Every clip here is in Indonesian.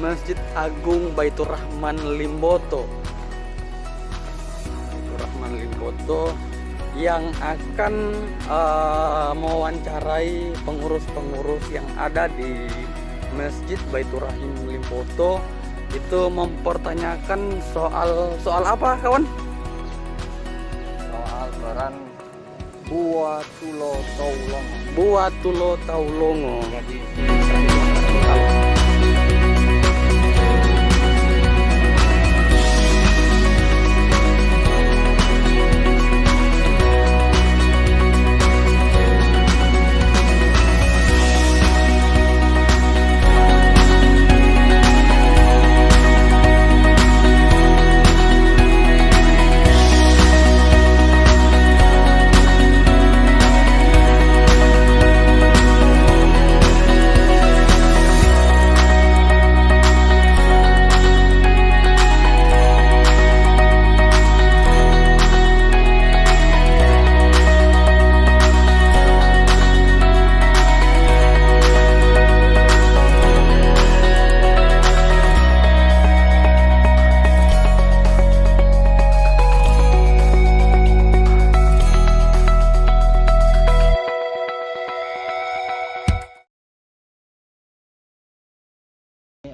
Masjid Agung Baitur Rahman Limboto. Baitur Rahman Limboto yang akan mewawancarai pengurus-pengurus yang ada di Masjid Baitur Rahim Limboto itu mempertanyakan soal apa, kawan? Soal peran Buatulo Taulongo. Buatulo Taulongo. Jadi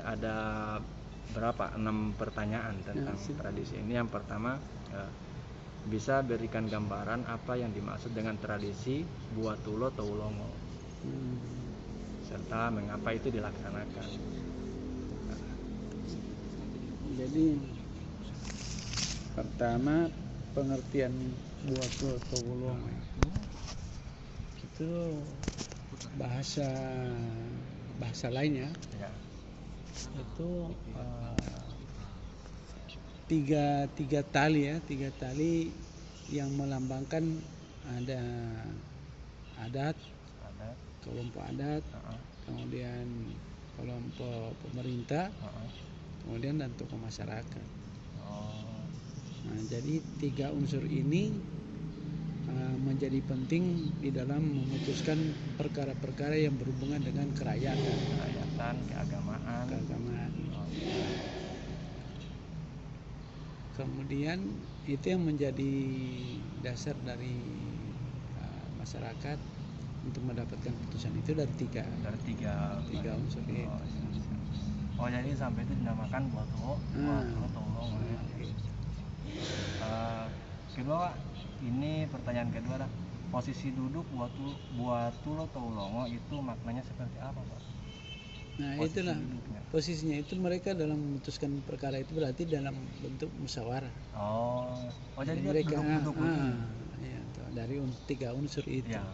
ada berapa? 6 pertanyaan tentang tradisi ini. Yang pertama, bisa berikan gambaran apa yang dimaksud dengan tradisi Buatulo Taulongo serta mengapa itu dilaksanakan. Jadi pertama, pengertian Buatulo Taulongo itu bahasa lainnya Ya. itu tiga tali yang melambangkan ada adat, kelompok adat, kemudian kelompok pemerintah, kemudian dan tokoh masyarakat. Nah, jadi 3 unsur ini menjadi penting di dalam memutuskan perkara-perkara yang berhubungan dengan kerakyatan, keagamaan. Kemudian itu yang menjadi dasar dari masyarakat untuk mendapatkan putusan itu dari tiga unsur itu. Jadi sampai itu dinamakan Buatulo Taulongo. Kedua, Pak, ini pertanyaan kedua, posisi duduk Buatulo Taulongo itu maknanya seperti apa, Pak? Nah, itulah posisinya itu mereka dalam memutuskan perkara itu berarti dalam bentuk musyawarah. Jadi mereka duduk ya, dari 3 unsur itu. Ya,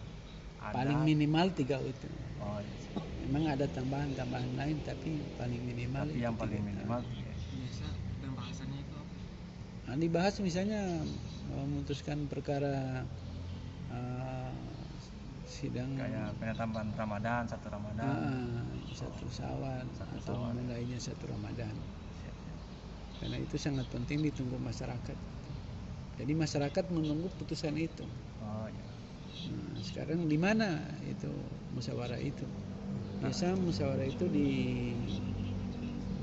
paling minimal 3 itu. Iya. Memang ada tambahan lain tapi paling minimal. Tapi yang paling minimal. Biasa pembahasannya itu apa? Nah, dibahas misalnya memutuskan perkara sidang kayak penetapan Ramadan, 1 Ramadan, 1 Syawal atau mulainya 1 Ramadan. Karena itu sangat penting ditunggu masyarakat. Jadi masyarakat menunggu putusan itu. Nah, sekarang di mana itu musyawarah itu? Biasa musyawarah itu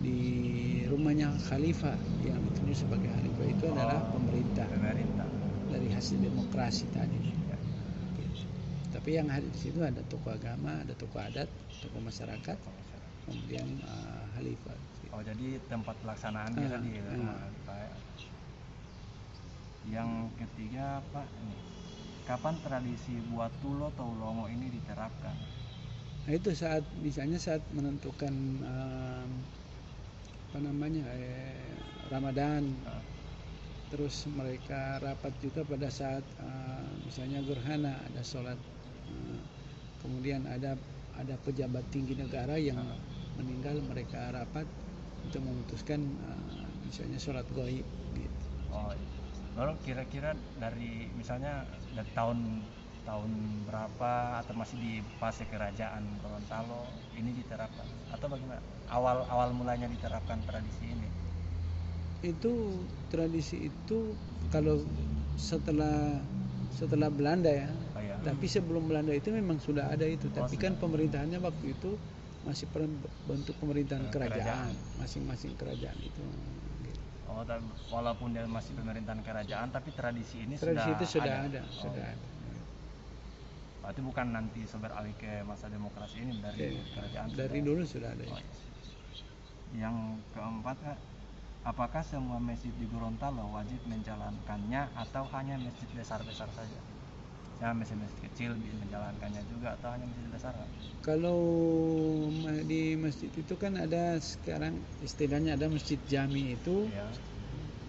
di rumahnya khalifah, yang ditunjuk sebagai khalifah itu adalah pemerintah dari hasil demokrasi tadi. Tapi yang hadir di situ ada tokoh agama, ada tokoh adat, tokoh masyarakat, kemudian khalifah. Jadi tempat pelaksanaan biasa di rumah khalifah. Yang ketiga, Pak, kapan tradisi Buatulo Taulongo ini diterapkan? Nah, itu saat menentukan Ramadan. Terus mereka rapat juga pada saat misalnya gerhana, ada sholat, kemudian ada pejabat tinggi negara yang meninggal, mereka rapat untuk memutuskan misalnya sholat gaib gitu. Lalu kira-kira dari misalnya dari tahun berapa atau masih di fase kerajaan Gorontalo ini diterapkan atau bagaimana? Awal mulanya diterapkan tradisi ini? Itu tradisi itu kalau setelah Belanda ya. Tapi sebelum Belanda itu memang sudah ada itu. Tapi kan pemerintahannya waktu itu masih bentuk pemerintahan kerajaan, Kerajaan. masing-masing kerajaan itu. Gitu. Oh, walaupun dia masih pemerintahan kerajaan, tapi tradisi ini Tradisi itu sudah ada. ada, sudah ada. Berarti bukan nanti beralih ke masa demokrasi ini dari Oke. kerajaan. Dari sudah. dulu sudah ada. Oh, iya. Yang keempat, Kak, apakah semua masjid di Gorontalo wajib menjalankannya atau hanya masjid besar-besar saja? Ya, masjid-masjid kecil menjalankannya juga atau hanya masjid besar? Kak? Kalau di masjid itu kan ada sekarang istilahnya ada masjid jami itu, Ya.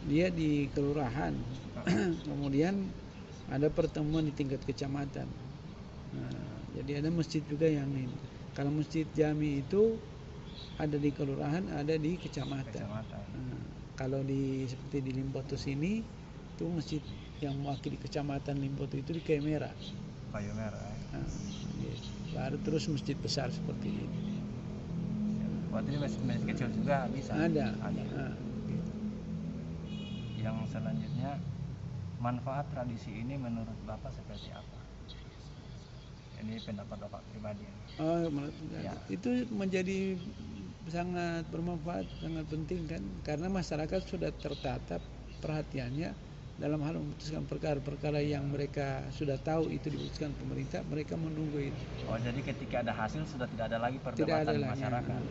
dia di kelurahan. Kemudian ada pertemuan di tingkat kecamatan. Nah, jadi ada masjid juga yang ini. Kalau masjid jami itu ada di kelurahan, ada di kecamatan. Nah, kalau seperti di Limpopo sini itu masjid yang mewakili kecamatan Limpopo itu di Kayu Merah. Kayu Merah. Nah, gitu. Baru terus masjid besar seperti ini. Berarti masjid kecil juga bisa? Ada. Ada. Nah, gitu. Yang selanjutnya, manfaat tradisi ini menurut Bapak seperti apa? Ini pendapat Bapak pribadi. Ya. Itu menjadi sangat bermanfaat, sangat penting kan, karena masyarakat sudah tertatap perhatiannya dalam hal memutuskan perkara-perkara yang mereka sudah tahu itu diputuskan pemerintah, mereka menunggu itu. Oh, jadi ketika ada hasil sudah tidak ada lagi Tidak perdebatan ada lagi. masyarakat.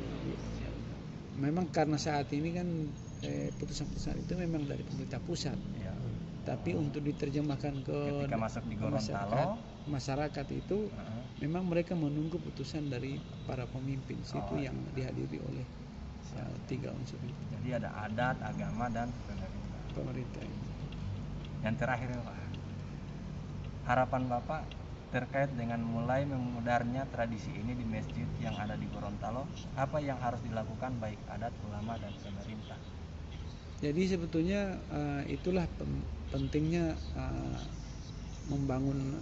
Memang karena saat ini kan putusan-putusan itu memang dari pemerintah pusat, Ya. tapi untuk diterjemahkan ke Ketika masuk di Gorontalo, masyarakat itu memang mereka menunggu putusan dari para pemimpin situ Oh, yang dihadiri oleh tiga unsur itu. jadi ada adat, agama, dan Pemerintah. yang terakhir, Pak, harapan Bapak terkait dengan mulai memudarnya tradisi ini di masjid yang ada di Gorontalo, apa yang harus dilakukan baik adat, ulama, dan pemerintah? Jadi sebetulnya itulah pentingnya membangun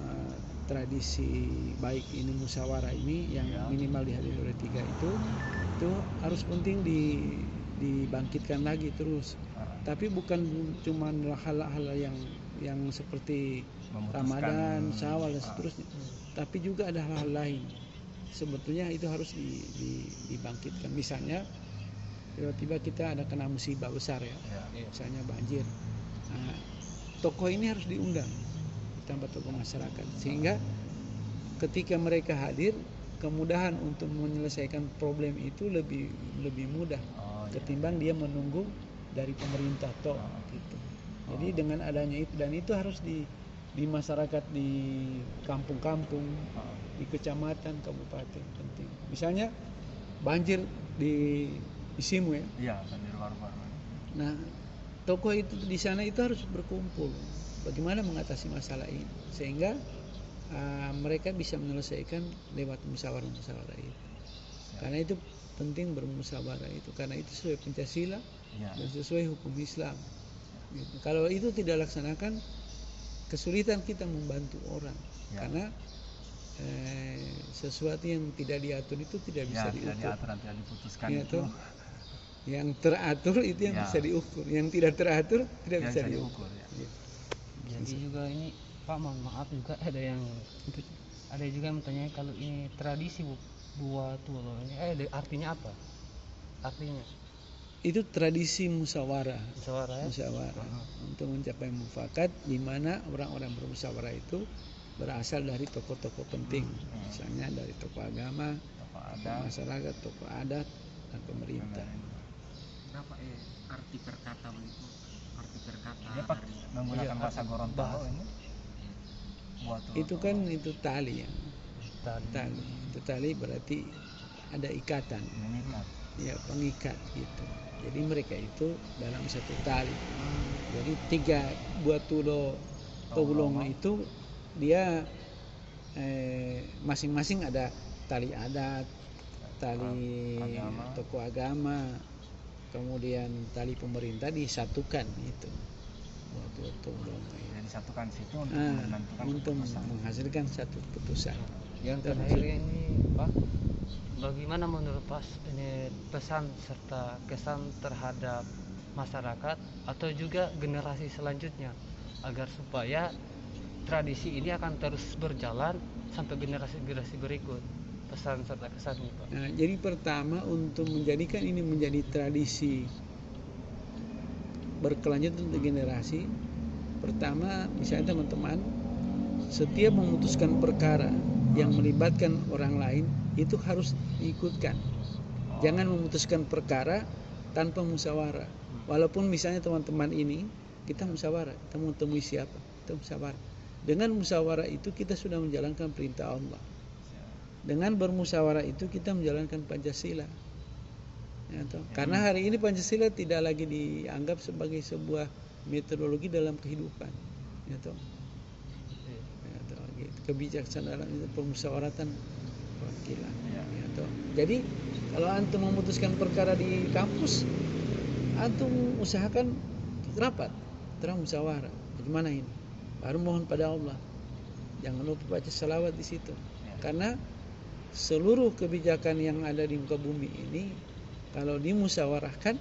tradisi baik ini musyawarah ini yang Ya. minimal dihadiri oleh tiga itu harus penting dibangkitkan lagi terus. Tapi bukan cuma hal-hal yang seperti Memutuskan, Ramadan, Syawal dan seterusnya, tapi juga ada hal-hal lain. Sebetulnya itu harus dibangkitkan. Misalnya tiba-tiba kita ada kena musibah besar ya, misalnya banjir. Nah, tokoh ini harus diundang, ditambah tokoh masyarakat, sehingga ketika mereka hadir, kemudahan untuk menyelesaikan problem itu lebih mudah ketimbang dia menunggu dari pemerintah gitu. Jadi dengan adanya itu, dan itu harus di masyarakat, di kampung-kampung, di kecamatan, kabupaten penting. Misalnya banjir di Simu ya. Iya, banjir baru-baru. Nah, tokoh itu di sana itu harus berkumpul. Bagaimana mengatasi masalah ini sehingga mereka bisa menyelesaikan lewat musyawarah itu. Karena itu penting bermusyawarah itu, karena itu sesuai Pancasila dan sesuai hukum Islam. Gitu. Kalau itu tidak laksanakan, kesulitan kita membantu orang, karena sesuatu yang tidak diatur itu tidak bisa diukur. Tidak diatur, tidak diputuskan Ya, itu. Yang teratur itu yang bisa diukur, yang tidak teratur tidak bisa diukur. Ya. Jadi juga ini Pak, mohon maaf juga ada juga yang bertanya kalau ini tradisi buat tulo ini artinya apa? Artinya Itu tradisi musyawarah. Musyawarah. Untuk mencapai mufakat, di mana orang-orang bermusyawarah itu berasal dari tokoh-tokoh penting, misalnya dari tokoh agama, tokoh masyarakat, tokoh adat, dan pemerintah. Kenapa arti perkata begitu? Arti perkata Dia menggunakan bahasa Gorontalo ini. Itu kan itu tali ya. Tali. Itu tali berarti ada ikatan. Mengikat. Ya, pengikat gitu. Jadi mereka itu dalam satu tali. Jadi 3 buah tulo Towulongo itu dia masing-masing ada tali adat, tali tokoh agama, kemudian tali pemerintah disatukan itu. Buah tulo Towulongo. Jadi disatukan situ untuk menghasilkan satu putusan. Yang terakhir ini Pak, bagaimana menurut Pak ini pesan serta kesan terhadap masyarakat atau juga generasi selanjutnya agar supaya tradisi ini akan terus berjalan sampai generasi-generasi berikut? pesan serta kesannya Pak. Nah, jadi pertama untuk menjadikan ini menjadi tradisi berkelanjutan untuk generasi, pertama misalnya teman-teman setiap memutuskan perkara yang melibatkan orang lain itu harus diikutkan. Jangan memutuskan perkara tanpa musyawarah. Walaupun misalnya teman-teman ini kita musyawarah, kita mau temui siapa, kita musyawarah. Dengan musyawarah itu kita sudah menjalankan perintah Allah. Dengan bermusyawarah itu kita menjalankan Pancasila. Ya, toh. Karena hari ini Pancasila tidak lagi dianggap sebagai sebuah metodologi dalam kehidupan. Ya, toh. Ya, toh. Gitu. Kebijaksanaan itu permusyawaratan perwakilan. Ya, toh. Jadi kalau antum memutuskan perkara di kampus, antum usahakan rapat, terang musyawarah. Bagaimana ini? Baru mohon pada Allah. Jangan lupa baca salawat di situ. Karena seluruh kebijakan yang ada di muka bumi ini kalau dimusyawarahkan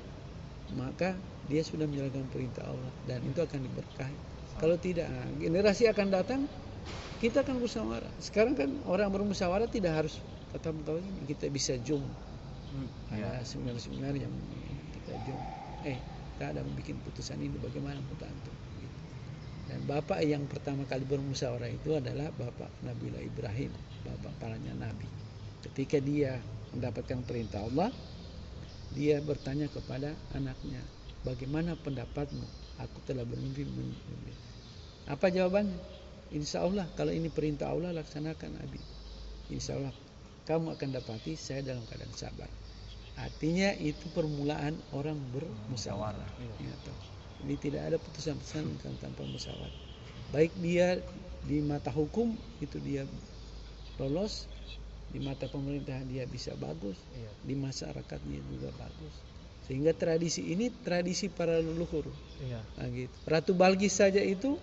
maka dia sudah menjalankan perintah Allah dan itu akan diberkahi. Kalau tidak, generasi akan datang kita akan musyawarah. Sekarang kan orang bermusyawarah tidak harus ketemu ini, kita bisa Zoom. Ada seminar-seminar yang kita Zoom. Kita ada bikin putusan ini bagaimana menurut antum? Gitu. Dan bapak yang pertama kali bermusyawarah itu adalah Bapak Nabiullah Ibrahim, bapak palanya Nabi. Ketika dia mendapatkan perintah Allah, dia bertanya kepada anaknya, bagaimana pendapatmu? Aku telah bermimpi. Apa jawabannya? Insya Allah kalau ini perintah Allah laksanakan Nabi. Insya Allah kamu akan dapati saya dalam keadaan sabar. Artinya itu permulaan orang bermusyawarah. Ya, jadi tidak ada putusan-putusan tanpa musyawarah. Baik dia di mata hukum itu dia lolos, di mata pemerintahan dia bisa bagus, di masyarakatnya juga bagus. Sehingga tradisi ini tradisi para leluhur. Nah, gitu. Ratu Balqis saja itu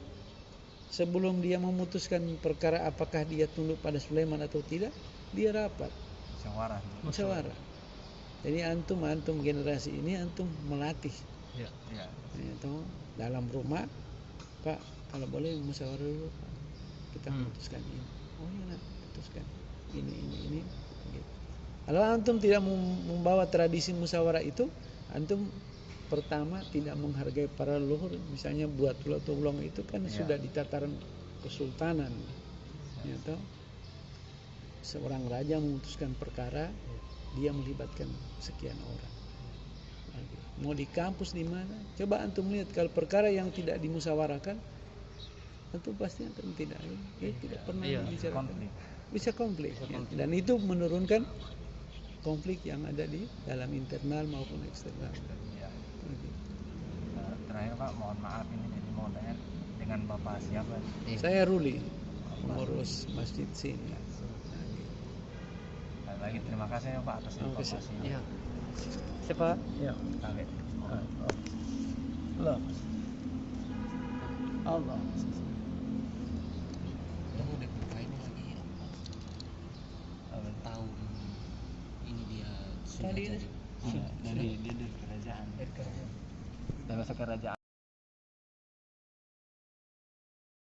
sebelum dia memutuskan perkara apakah dia tunduk pada Sulaiman atau tidak, dia rapat. Musyawarah. Jadi antum generasi ini antum melatih. Itu dalam rumah, Pak, kalau boleh musyawarah dulu, Pak. Kita memutuskan ini. Oh iya, putuskan. Ini gitu. Kalau antum tidak membawa tradisi musyawarah itu, antum pertama tidak menghargai para leluhur. Misalnya buat Tulung itu kan sudah di tataran kesultanan. Ya, toh? Seorang raja memutuskan perkara, dia melibatkan sekian orang. Mau di kampus di mana? Coba antum lihat kalau perkara yang tidak dimusyawarahkan, antum pasti akan tidak pernah dibicarakan. Bisa konflik. Ya. Dan itu menurunkan konflik yang ada di dalam internal maupun eksternal. Terakhir Pak, mohon maaf ini jadi mau tanya dengan Bapak siapa? Saya Ruli, pengurus masjid sini. Lagi terima kasih ya Pak atas informasinya. Iya. Siapa? Iya, kami. Allah. Tahu ini dia Tadi sudah jadi Dari kerajaan. Dari kerajaan.